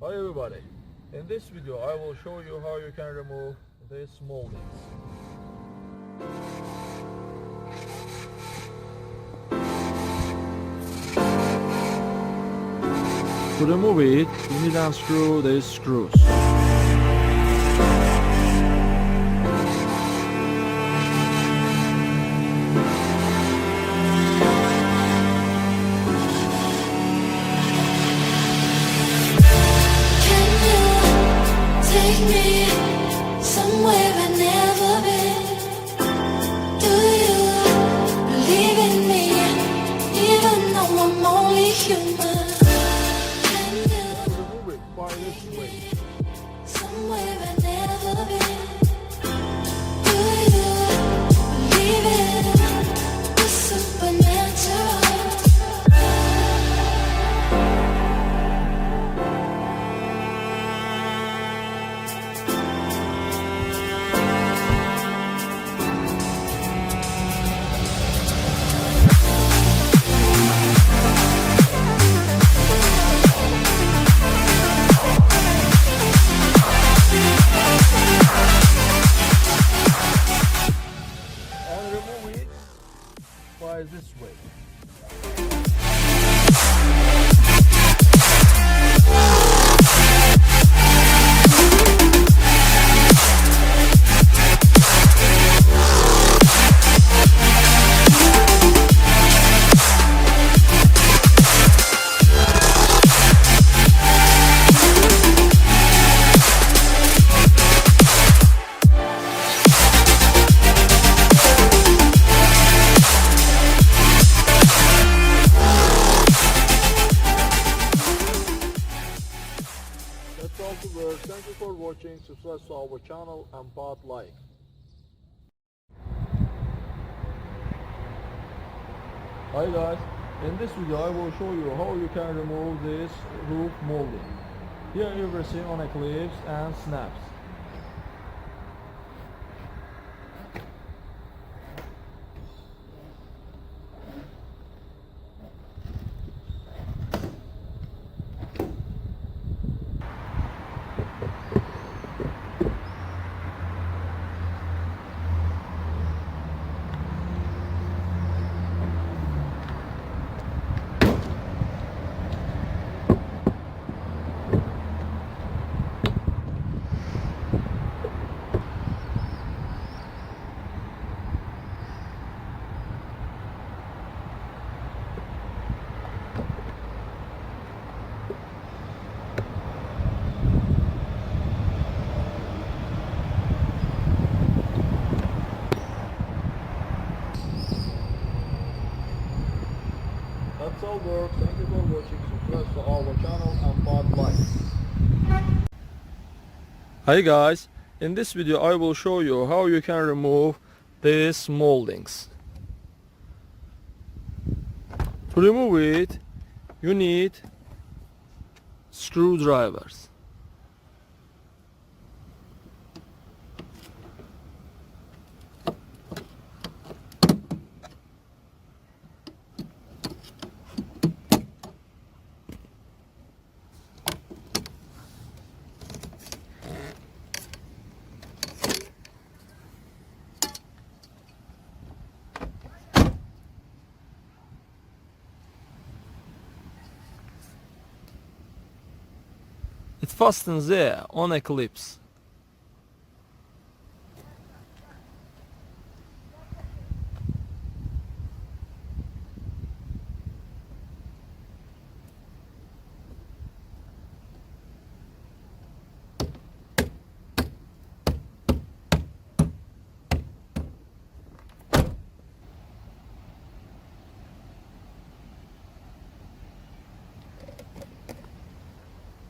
Hi everybody, in this video I will show you how you can remove these moldings. To remove it, you need to unscrew these screws. Take me somewhere I've never been. Do you believe in me, even though I'm only human? Can you Remove it by this way. somewhere I've never been? Do you believe in the supernatural? And remove it by this way. That's all the work. Thank you for watching. Subscribe to our channel and part like. Hi guys, in this video I will show you how you can remove this roof molding. Here everything on a clips and snaps. That's all work. Thank you for watching. Subscribe to our channel and part like. Hi guys, in this video I will show you how you can remove these moldings. To remove it, you need screwdrivers. It fastens there on a clips.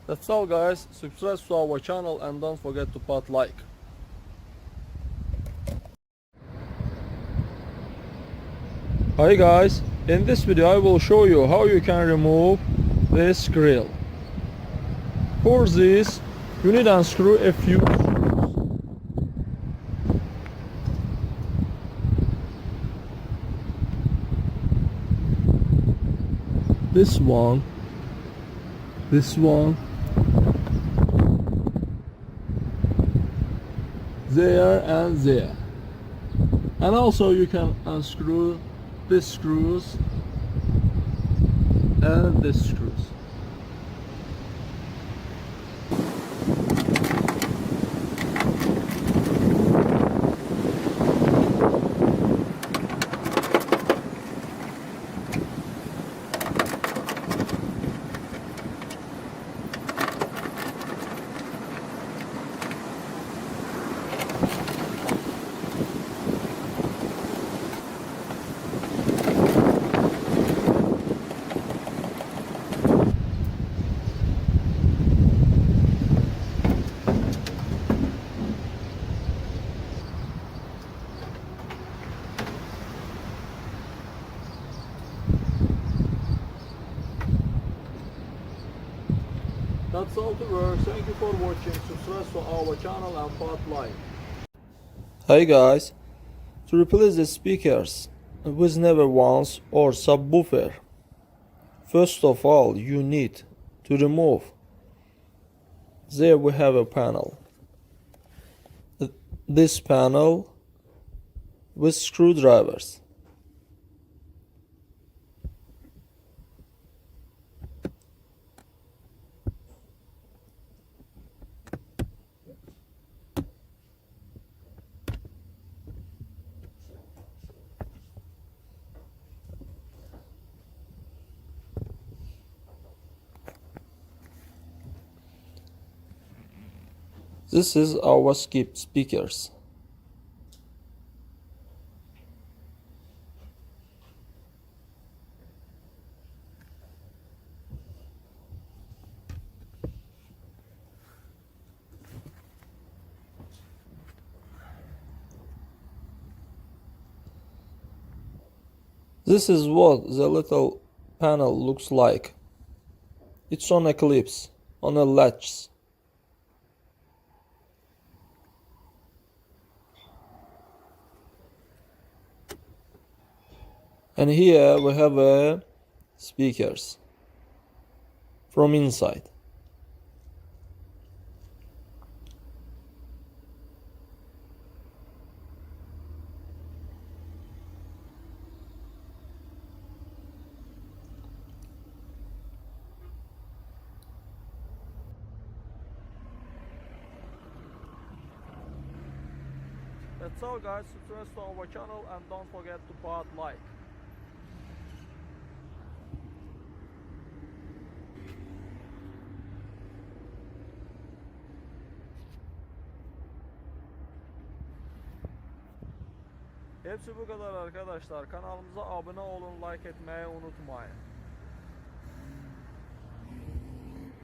That's all guys, subscribe to our channel and don't forget to put like. Hi guys, in this video I will show you how you can remove this grill. For this, you need to unscrew a few screws. This one, there and there. And also you can unscrew these screws and these screws. That's all to work. Thank you for watching. Subscribe to our channel and put like. Hey guys, to replace the speakers with never once or subwoofer, first of all you need to remove. There we have a panel. This panel with screwdrivers. This is our skip speakers. This is what the little panel looks like. It's on a clips, on a latch. And here we have speakers from inside. That's all guys, subscribe to our channel and don't forget to put like. Hepsi bu kadar arkadaşlar. Kanalımıza abone olun, like etmeyi unutmayın.